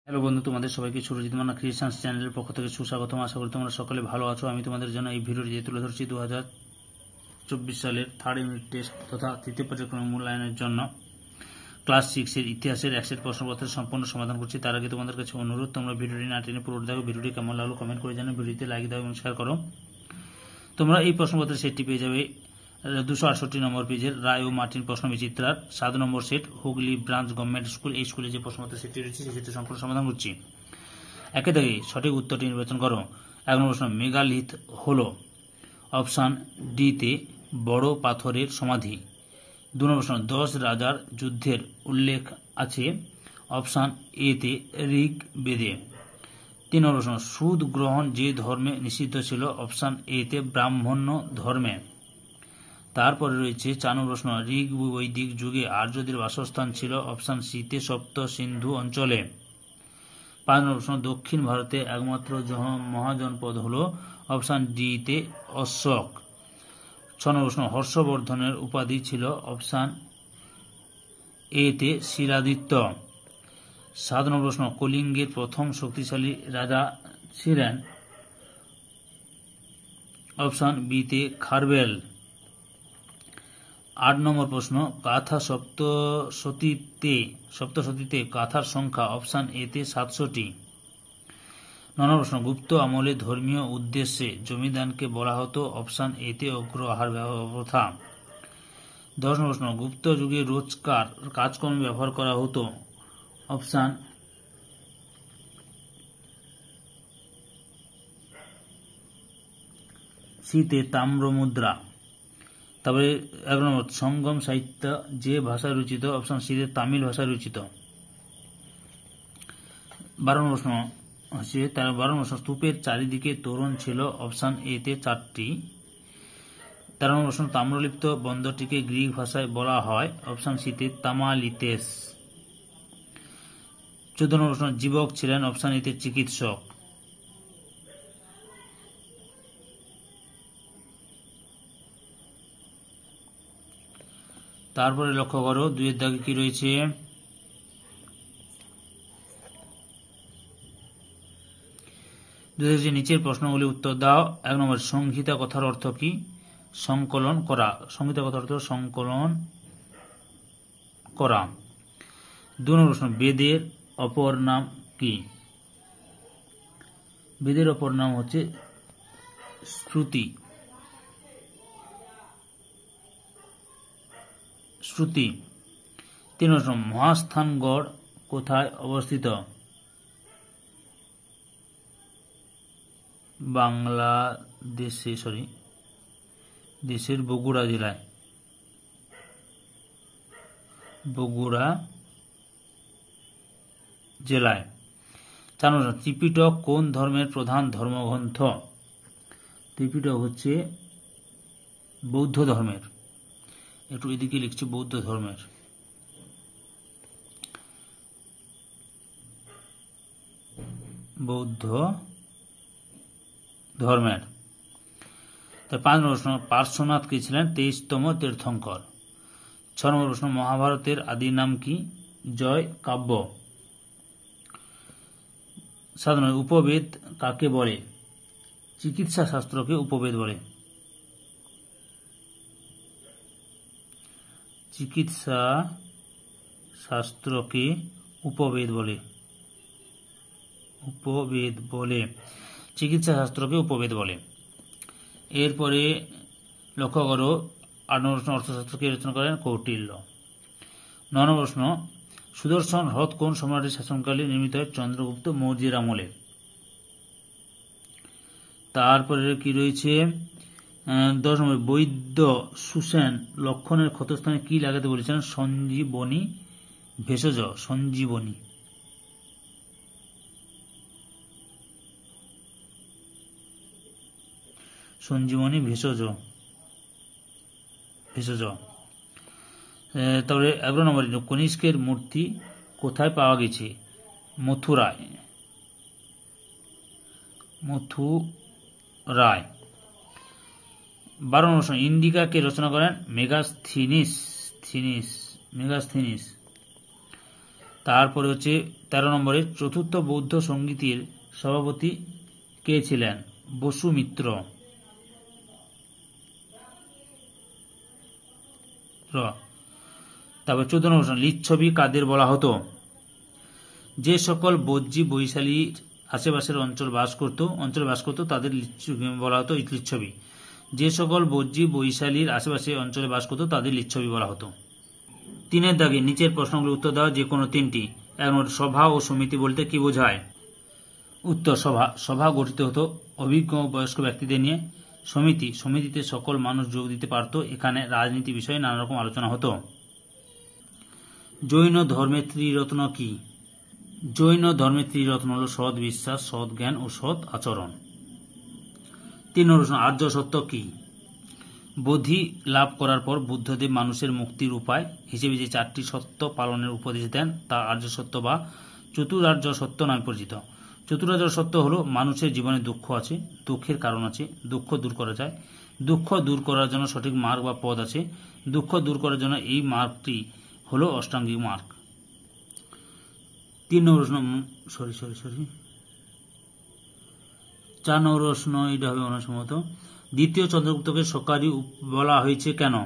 Hello বন্ধু, তোমাদের সবাইকে সুরজিৎ মান্না ক্রিয়েশনস চ্যানেলের পক্ষ থেকে সুস্বাগতম। আশা করি তোমরা সকলে ভালো আছো। আমি তোমাদের জন্য এই ভিডিওটি তুলে ধরছি 2024 সালের থার্ড ইউনিট টেস্ট তথা তৃতীয় পর্যায়ক্রমিক মূল্যায়নের জন্য ক্লাস 6-এর ইতিহাসের 100 প্রশ্নপত্রের সম্পূর্ণ সমাধান করছি। তার আগে তোমাদের কাছে অনুরোধ, তোমরা ভিডিওটি না টেনে পুরোটা দেখো। ভিডিওটি কেমন লাগলো কমেন্ট করে জানাও, ভিডিওতে লাইক দাও এবং শেয়ার করো। তোমরা এই প্রশ্নপত্রের সেটটি পেয়ে যাবে 268 নম্বর পেজের রায় ও মার্টিন প্রশ্ন বিচিত্রার 7 number set Hooghly branch government school. এই স্কুলে যে প্রশ্নপত্রের সেটটি রয়েছে সেই সেটটি সম্পূর্ণ সমাধান করছি। একে থেকে সঠিক উত্তরটি নির্বাচন করো। 1 নম্বর প্রশ্ন, মেগালিথ হল অপশান ডিতে বড় পাথরের সমাধি। 2 নম্বর প্রশ্ন, 10 রাজার যুদ্ধের উল্লেখ আছে অপশান এতে ঋগ্বেদে। 3 নম্বর প্রশ্ন, সুদ গ্রহণ যে ধর্মে নিষিদ্ধ ছিল অপশান এতে ব্রাহ্মণ্য ধর্মে। তারপরে রয়েছে 4 নম্বর প্রশ্ন, ঋগ বৈদিক যুগে আর্যদের বাসস্থান ছিল অপশান সিতে সপ্ত সিন্ধু অঞ্চলে। 5 নম্বর প্রশ্ন, দক্ষিণ ভারতে একমাত্র মহাজনপদ হল অপশান ডিতে অশোক। 6 নম্বর প্রশ্ন, হর্ষবর্ধনের উপাধি ছিল অপশান এতে শিলাদিত্য। 7 নম্বর প্রশ্ন, কলিঙ্গের প্রথম শক্তিশালী রাজা ছিলেন অপশান বিতে খারবেল। 8 নম্বর প্রশ্ন, গাথা সপ্তশতীতে গাথার সংখ্যা অপশান এতে 700টি। 9 নম্বর প্রশ্ন, গুপ্ত আমলে ধর্মীয় উদ্দেশ্যে জমিদানকে বলা হতো অপশান এতে অগ্রহার প্রথা। 10 নম্বর প্রশ্ন, গুপ্ত যুগে রোজকার কাজকর্মে ব্যবহার করা হতো অপশান সিতে তাম্র মুদ্রা। তারপরে 11 নম্বর, সঙ্গম সাহিত্য যে ভাষায় রচিত অপশান সিতে তামিল ভাষায় রচিত। 12 নম্বর প্রশ্ন হচ্ছে 12 নম্বর প্রশ্ন, স্তূপের চারিদিকে তোরণ ছিল অপশান এতে 4টি। 13 নম্বর প্রশ্ন, তাম্রলিপ্ত বন্দরটিকে গ্রিক ভাষায় বলা হয় অপশান সিতে তামালিতেস। 14 নম্বর প্রশ্ন, জীবক ছিলেন অপশান এতে চিকিৎসক। তারপরে লক্ষ্য করো 2-এর দাগে কি রয়েছে। নিচের প্রশ্নগুলি উত্তর দাও। 1 নম্বর, সংহিতা কথার অর্থ কি? সংকলন করা। সংহিতা কথার অর্থ সংকলন করা। 2 নম্বর প্রশ্ন, বেদের অপর নাম কি? বেদের অপর নাম হচ্ছে শ্রুতি। শ্রুতি। 3 নম্বর প্রশ্ন, মহাস্থানগড় কোথায় অবস্থিত? দেশের বগুড়া জেলায়। বগুড়া জেলায়। 4 নম্বর, ত্রিপিটক কোন ধর্মের প্রধান ধর্মগ্রন্থ? ত্রিপিটক হচ্ছে বৌদ্ধ ধর্মের। একটু এদিকে লিখছি বৌদ্ধ ধর্মের। বৌদ্ধ ধর্মের। 5 নম্বর প্রশ্ন, পার্শ্বনাথ কে ছিলেন 23তম তীর্থঙ্কর। 6 নম্বর প্রশ্ন, মহাভারতের আদি নাম কি? জয় কাব্য। 7 নম্বর, উপবেদ কাকে বলে? চিকিৎসা শাস্ত্রকে উপবেদ বলে। চিকিৎসা শাস্ত্রকে উপবেদ বলে। চিকিৎসা শাস্ত্রকে উপবেদ বলে। এরপরে লক্ষ্য করো 8 নম্বর প্রশ্ন, অর্থশাস্ত্রকে রচনা করেন কৌটিল্য। 9 নম্বর প্রশ্ন, সুদর্শন হ্রদ কোন সম্রাটের শাসনকালে নির্মিত হয়? চন্দ্রগুপ্ত মৌর্যের আমলে। তারপরে কি রয়েছে 10 নম্বর, বৈদ্য সুসেন লক্ষণের ক্ষতস্থানে কি লাগাতে বলেছেন? সঞ্জীবনী ভেষজ। সঞ্জীবনী। ভেষজ। তারপরে 11 নম্বর, কনিষ্কের মূর্তি কোথায় পাওয়া গেছে? মথুরায়। 12 নম্বর প্রশ্ন, ইন্ডিকা কে রচনা করেন? মেগাস্থিনিস। তারপরে হচ্ছে 13 নম্বরে চতুর্থ বৌদ্ধ সঙ্গীতের সভাপতি কে ছিলেন? বসুমিত্র। তারপর 14 নম্বর প্রশ্ন, লিচ্ছবি কাদের বলা হতো? যে সকল বজ্জী বৈশালীর আশেপাশের অঞ্চলে বাস করত তাদের বলা হতো লিচ্ছবি। যে সকল বজ্জী বৈশালীর আশেপাশে অঞ্চলে বাস করত তাদের লিচ্ছবি বলা হতো। 3 দাগে নিচের প্রশ্নগুলোর উত্তর দেওয়া যে কোনো 3টি। 1 নম্বর, সভা ও সমিতি বলতে কি বোঝায়? উত্তর, সভা গঠিত হতো অভিজ্ঞ ও বয়স্ক ব্যক্তিদের নিয়ে। সমিতিতে সকল মানুষ যোগ দিতে পারত। এখানে রাজনীতি বিষয়ে নানা রকম আলোচনা হতো। জৈন ধর্মের ত্রিরত্ন কি? জৈন ধর্মের ত্রিরত্ন হল সৎ বিশ্বাস, সৎ জ্ঞান ও সৎ আচরণ। 3 নম্বর প্রশ্ন, আর্য সত্য কি? বোধি লাভ করার পর বুদ্ধদেব মানুষের মুক্তির উপায় হিসেবে যে 4টি সত্য পালনের উপদেশ দেন তা আর্য সত্য বা চতুরার্য সত্য নামে পরিচিত। চতুরার্য সত্য হল মানুষের জীবনে দুঃখ আছে, দুঃখের কারণ আছে, দুঃখ দূর করা যায়, দুঃখ দূর করার জন্য সঠিক মার্গ বা পথ আছে, দুঃখ দূর করার জন্য এই মার্গটি হল অষ্টাঙ্গিক মার্গ। 4 নম্বর প্রশ্ন, এটা হবে অনুসম্মত। দ্বিতীয় চন্দ্রগুপ্তকে শকারি বলা হয়েছে কেন?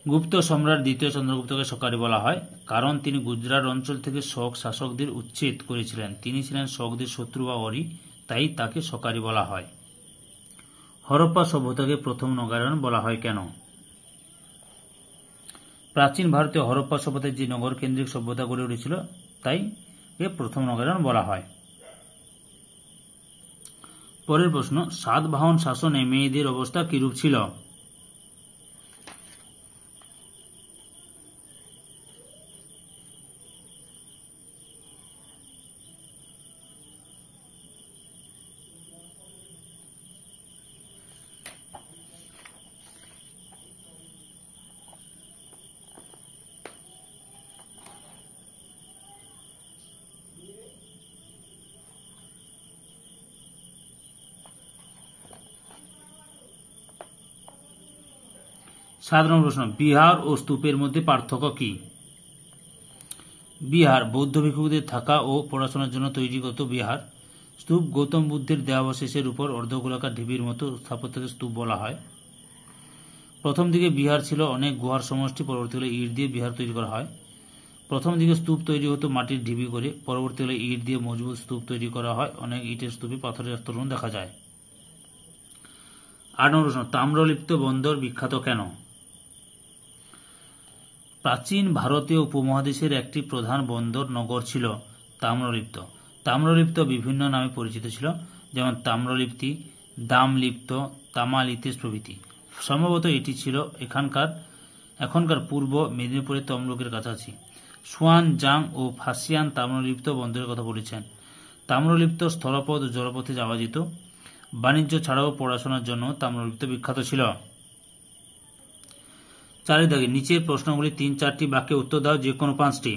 গুপ্ত সম্রাট দ্বিতীয় চন্দ্রগুপ্তকে শকারি বলা হয় কারণ তিনি গুজরাট অঞ্চল থেকে শক শাসকদের উচ্ছেদ করেছিলেন। তিনি ছিলেন শকদের শত্রু বা অরি, তাই তাকে শকারি বলা হয়। হরপ্পা সভ্যতাকে প্রথম নগরায়ণ বলা হয় কেন? প্রাচীন ভারতে হরপ্পা সভ্যতায় যে নগর কেন্দ্রিক সভ্যতা গড়ে উঠেছিল তাই এ প্রথম নগরায়ণ বলা হয়। পরের প্রশ্ন, সাতবাহন শাসনে মেয়েদের অবস্থা কিরূপ ছিল? সাধারণ প্রশ্ন, বিহার ও স্তূপের মধ্যে পার্থক্য কি? বিহার বৌদ্ধ ভিক্ষুকদের থাকা ও পড়াশোনার জন্য তৈরিগত বিহার। স্তূপ গৌতম বুদ্ধের দেহাবশেষের উপর অর্ধগোলাকার ঢিবির মতো স্থাপত্যকে স্তূপ বলা হয়। প্রথম দিকে বিহার ছিল অনেক গুহার সমষ্টি, পরবর্তীকালে ইট দিয়ে বিহার তৈরি করা হয়। প্রথম দিকে স্তূপ তৈরি হতো মাটির ঢিবি করে, পরবর্তীকালে ইট দিয়ে মজবুত স্তূপ তৈরি করা হয়। অনেক ইটের স্তূপে পাথরের আস্তরণ দেখা যায়। 8 নম্বর প্রশ্ন, তাম্রলিপ্ত বন্দর বিখ্যাত কেন? প্রাচীন ভারতীয় উপমহাদেশের একটি প্রধান বন্দর নগর ছিল তাম্রলিপ্ত। তাম্রলিপ্ত বিভিন্ন নামে পরিচিত ছিল, যেমন তাম্রলিপ্তি, দামলিপ্ত, তামালিতেশ প্রভৃতি। সম্ভবত এটি ছিল এখনকার পূর্ব মেদিনীপুরের তমলুকের কাছাকাছি। সুয়ান জাং ও ফাসিয়ান তাম্রলিপ্ত বন্দরের কথা বলেছেন। তাম্রলিপ্ত স্থলপথ ও জলপথে যাওয়া যেত। বাণিজ্য ছাড়াও পড়াশোনার জন্য তাম্রলিপ্ত বিখ্যাত ছিল। 4 দাগে নিচের প্রশ্নগুলি 3-4টি বাক্যে উত্তর দাও যে কোনো 5টি।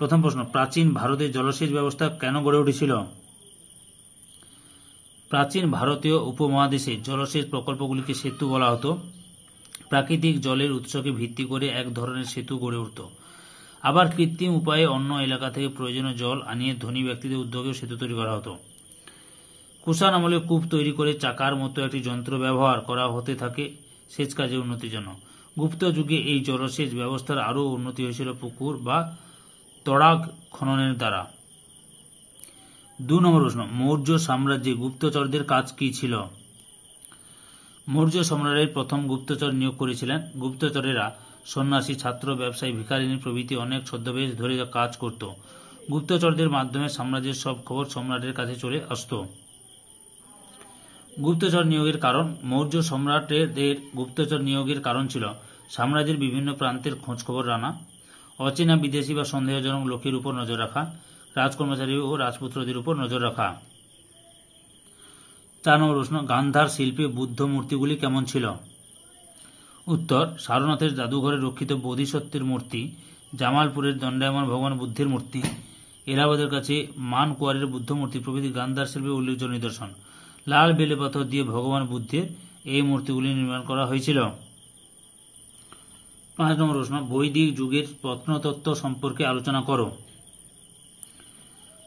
প্রথম প্রশ্ন, প্রাচীন ভারতের জলসেচ ব্যবস্থা কেন গড়ে উঠেছিল? প্রাচীন ভারতীয় উপমহাদেশে জলসেচ প্রকল্পগুলিকে সেতু বলা হতো। প্রাকৃতিক জলের উৎসকে ভিত্তি করে এক ধরনের সেতু গড়ে উঠত। আবার কৃত্রিম উপায়ে অন্য এলাকা থেকে প্রয়োজনীয় জল আনিয়ে ধনী ব্যক্তিদের উদ্যোগেও সেতু তৈরি করা হতো। কুষাণ আমলে কূপ তৈরি করে চাকার মতো একটি যন্ত্র ব্যবহার করা হতে থাকে সেচ কাজের উন্নতির জন্য। গুপ্ত যুগে এই জলসেচ ব্যবস্থার আরও উন্নতি হয়েছিল পুকুর বা তড়াগ খননের দ্বারা। 2 নম্বর প্রশ্ন, মৌর্য সাম্রাজ্যে গুপ্তচরদের কাজ কি ছিল? মৌর্য সম্রাটের প্রথম গুপ্তচর নিয়োগ করেছিলেন। গুপ্তচরেরা সন্ন্যাসী, ছাত্র, ব্যবসায়ী, ভিখারিনী প্রভৃতি অনেক ছদ্মবেশ ধরে কাজ করত। গুপ্তচরদের মাধ্যমে সাম্রাজ্যের সব খবর সম্রাটের কাছে চলে আসত। গুপ্তচর নিয়োগের কারণ, মৌর্য সম্রাটদের গুপ্তচর নিয়োগের কারণ ছিল সাম্রাজ্যের বিভিন্ন প্রান্তের খোঁজখবর আনা, অচেনা বিদেশি বা সন্দেহজনক লোকের উপর নজর রাখা, রাজকর্মচারী ও রাজপুত্রদের উপর নজর রাখা। 4 নম্বর প্রশ্ন, গান্ধার শিল্পে বুদ্ধ মূর্তিগুলি কেমন ছিল? উত্তর, সারনাথের জাদুঘরে রক্ষিত বোধিসত্ত্বের মূর্তি, জামালপুরের দণ্ডায়মান ভগবান বুদ্ধের মূর্তি, এলাহাবাদের কাছে মানকুয়ারের বুদ্ধ মূর্তি প্রভৃতি গান্ধার শিল্পে উল্লেখযোগ্য নিদর্শন। লাল বেলে পাথর দিয়ে ভগবান বুদ্ধের এই মূর্তিগুলি নির্মাণ করা হয়েছিল। 5 নম্বর প্রশ্ন, বৈদিক যুগের প্রত্নতত্ত্ব সম্পর্কে আলোচনা করো।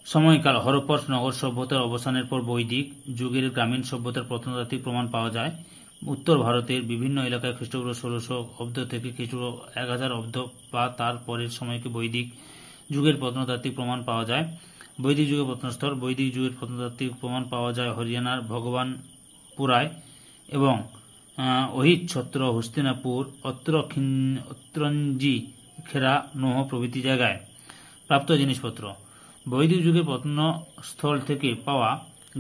সময়কাল, হরপ্পা নগর সভ্যতার অবসানের পর বৈদিক যুগের গ্রামীণ সভ্যতার প্রত্নতাত্ত্বিক প্রমাণ পাওয়া যায়। উত্তর ভারতের বিভিন্ন এলাকায় খ্রিস্টপূর্ব 1600 অব্দ থেকে খ্রিস্টপূর্ব 1000 অব্দ বা তার পরের সময়কে বৈদিক যুগের প্রত্নতাত্ত্বিক প্রমাণ পাওয়া যায়। বৈদিক যুগের প্রত্নস্থল, বৈদিক যুগের প্রত্নতাত্ত্বিক প্রমাণ পাওয়া যায় হরিয়ানার ভগবানপুরায় এবং অহিত ছত্র, হস্তিনাপুর, অত্রঞ্জি, খেরা, নোহ প্রভৃতি জায়গায়। প্রাপ্ত জিনিসপত্র, বৈদিক যুগের প্রত্নস্থল থেকে পাওয়া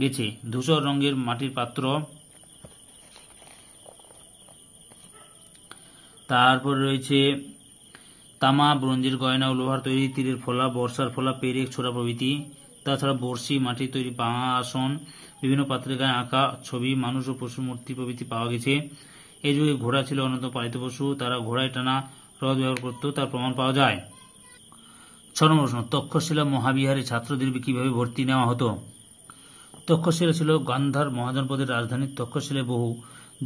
গেছে ধূসর রঙের মাটির পাত্র, তারপর রয়েছে তামা, ব্রোঞ্জের গয়না ও লোহার তৈরি তীরের ফলা, বর্ষার ফলা, পেরেক, ছোড়া প্রভৃতি। তাছাড়া বর্ষি, মাটির তৈরি আসন, বিভিন্ন পাত্রের গায়ে আঁকা ছবি, মানুষ ও পশু মূর্তি প্রভৃতি পাওয়া গেছে। এই যুগে ঘোড়া ছিল অন্যতম পালিত পশু, তারা ঘোড়ায় টানা রথ ব্যবহার করত, তার প্রমাণ পাওয়া যায়। 6 নম্বর প্রশ্ন, তক্ষশিলা মহাবিহারে ছাত্রদের কিভাবে ভর্তি নেওয়া হতো? তক্ষশিলা ছিল গান্ধার মহাজনপদের রাজধানী। তক্ষশিলায় বহু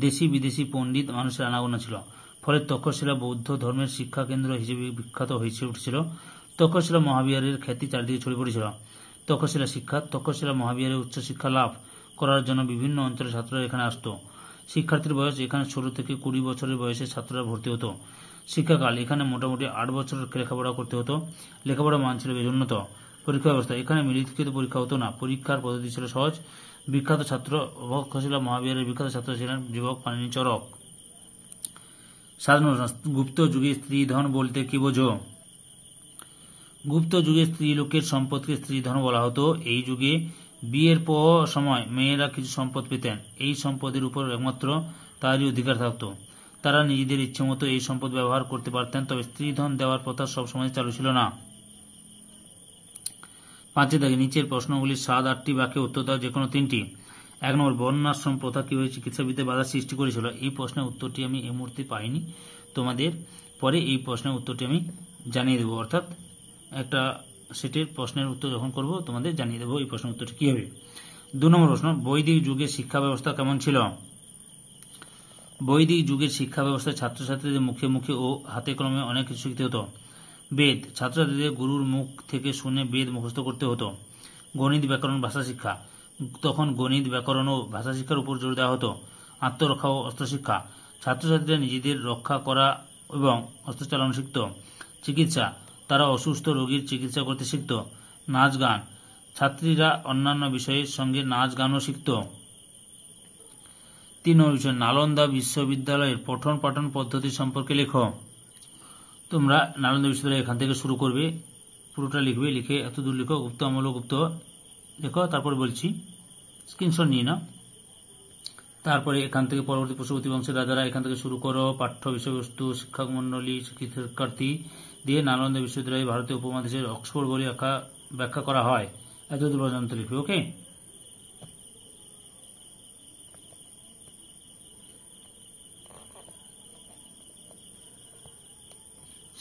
দেশি বিদেশি পণ্ডিত মানুষের আনাগোনা ছিল, ফলে তক্ষশিলা বৌদ্ধ ধর্মের শিক্ষা কেন্দ্র হিসেবে বিখ্যাত হয়ে উঠেছিল। তক্ষশিলা মহাবিহারের খ্যাতি চারিদিকে ছড়িয়ে পড়েছিল। তক্ষশিলা শিক্ষা, তক্ষশিলা মহাবিহারে উচ্চশিক্ষা লাভ করার জন্য বিভিন্ন অঞ্চলের ছাত্ররা এখানে আসত। শিক্ষার্থীর বয়স, এখানে 16 থেকে 20 বছরের বয়সে ছাত্ররা ভর্তি হতো। শিক্ষাকাল, এখানে মোটামুটি 8 বছর লেখাপড়া করতে হতো। লেখাপড়ার মান ছিল বেশ উন্নত। পরীক্ষা ব্যবস্থা, এখানে মিলিত পরীক্ষা হতো না, পরীক্ষার পদ্ধতি ছিল সহজ। বিখ্যাত ছাত্র, তক্ষশিলা মহাবিহারের বিখ্যাত ছাত্র ছিলেন যুবক পাণিনি চরক। 7 নম্বর প্রশ্ন, গুপ্ত যুগে স্ত্রীধন বলতে কি বোঝো? গুপ্ত যুগে স্ত্রীলোকের সম্পদকে স্ত্রীধন বলা হতো। এই যুগে বিয়ের সময় মেয়েরা কিছু সম্পদ পেতেন, এই সম্পদের উপর একমাত্র তারই অধিকার থাকত। তারা নিজেদের ইচ্ছে মতো এই সম্পদ ব্যবহার করতে পারতেন, তবে স্ত্রীধন দেওয়ার প্রথা সবসময় চালু ছিল না। 5 দাগে নিচের প্রশ্নগুলির 7-8টি বাক্যে উত্তর দাও, যে কোনো 3টি। 1 নম্বর, বর্ণাশ্রম প্রথা কিভাবে চিকিৎসাবিদ্যায় বাধা সৃষ্টি করেছিল? এই প্রশ্নের উত্তরটি আমি এই মুহূর্তে পাইনি, তোমাদের পরে এই প্রশ্নের উত্তরটি আমি জানিয়ে দেবো, অর্থাৎ একটা সেটের প্রশ্নের উত্তর যখন করব তোমাদের জানিয়ে দেবো এই প্রশ্নের উত্তরটি কি হবে। 2 নম্বর প্রশ্ন, বৈদিক যুগের শিক্ষা ব্যবস্থা কেমন ছিল? বৈদিক যুগের শিক্ষা ব্যবস্থায় ছাত্রছাত্রীদের মুখে মুখে ও হাতে কলমে অনেক কিছু শিখতে হতো। বেদ, ছাত্রছাত্রীদের গুরুর মুখ থেকে শুনে বেদ মুখস্থ করতে হতো। গণিত, ব্যাকরণ, ভাষা শিক্ষা, তখন গণিত, ব্যাকরণ ও ভাষা শিক্ষার উপর জোর দেওয়া হতো। আত্মরক্ষা ও অস্ত্রশিক্ষা, ছাত্রছাত্রীরা নিজেদের রক্ষা করা এবং অস্ত্র চালানো শিখত। চিকিৎসা, তারা অসুস্থ রোগীর চিকিৎসা করতে শিখত। নাচ গান, ছাত্রীরা অন্যান্য বিষয়ের সঙ্গে নাচ গানও শিখত। 3 নম্বর বিষয়, নালন্দা বিশ্ববিদ্যালয়ের পঠন পাঠন পদ্ধতি সম্পর্কে লেখো। তোমরা নালন্দা বিশ্ববিদ্যালয় এখান থেকে শুরু করবে, পুরোটা লিখবে, লিখে এত দূর লিখো, গুপ্ত আমল গুপ্ত লেখো, তারপরে বলছি স্ক্রিনশট নিয়ে নাও। তারপরে এখান থেকে পরবর্তী পশুপতি বংশের রাজারা, এখান থেকে শুরু করো। পাঠ্য বিষয়বস্তু, শিক্ষক মন্ডলী, শিক্ষার্থী দিয়ে নালন্দা বিশ্ববিদ্যালয় ভারতীয় উপমহাদেশের অক্সফোর্ড বলে ব্যাখ্যা করা হয়, এত দূর পর্যন্ত লিখবে। ওকে,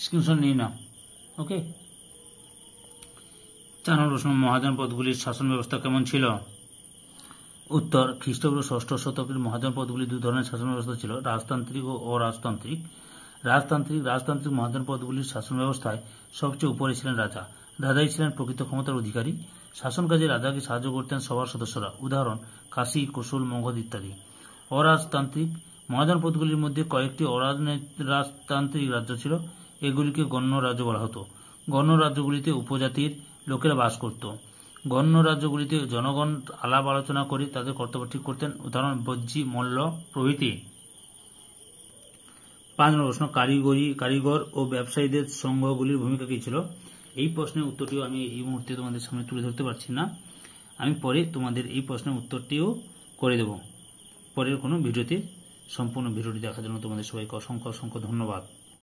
স্ক্রিনশট নিয়ে নাও। ওকে, 4 নম্বর প্রশ্ন, মহাজন পদগুলির শাসন ব্যবস্থা কেমন ছিল? উত্তর, খ্রিস্টপূর্ব 6ষ্ঠ শতকের মহাজন পদগুলি 2 ধরনের শাসন ব্যবস্থা ছিল, রাজতান্ত্রিক ও অরাজতান্ত্রিক। রাজতান্ত্রিক মহাজন পদগুলির শাসন ব্যবস্থায় সবচেয়ে উপরে ছিলেন রাজা। রাজাই ছিলেন প্রকৃত ক্ষমতার অধিকারী। শাসন কাজে রাজাকে সাহায্য করতেন সবার সদস্যরা, উদাহরণ কাশী, কোশল, মগধ ইত্যাদি। অরাজতান্ত্রিক মহাজন পদগুলির মধ্যে কয়েকটি অরাজতান্ত্রিক রাজ্য ছিল, এগুলিকে গণ্য রাজ্য বলা হতো। গণ্য রাজ্যগুলিতে উপজাতির লোকেরা বাস করত। গণ্য রাজ্যগুলিতে জনগণ আলাপ আলোচনা করে তাদের কর্তব্য ঠিক করতেন, উদাহরণ বজ্জী, মল্ল প্রভৃতি। 5 নম্বর প্রশ্ন, কারিগর ও ব্যবসায়ীদের সংঘগুলির ভূমিকা কী ছিল? এই প্রশ্নের উত্তরটিও আমি এই মুহূর্তে তোমাদের সামনে তুলে ধরতে পারছি না, আমি পরে তোমাদের এই প্রশ্নের উত্তরটিও করে দেব পরের কোনো ভিডিওতে। সম্পূর্ণ ভিডিওটি দেখার জন্য তোমাদের সবাইকে অসংখ্য ধন্যবাদ।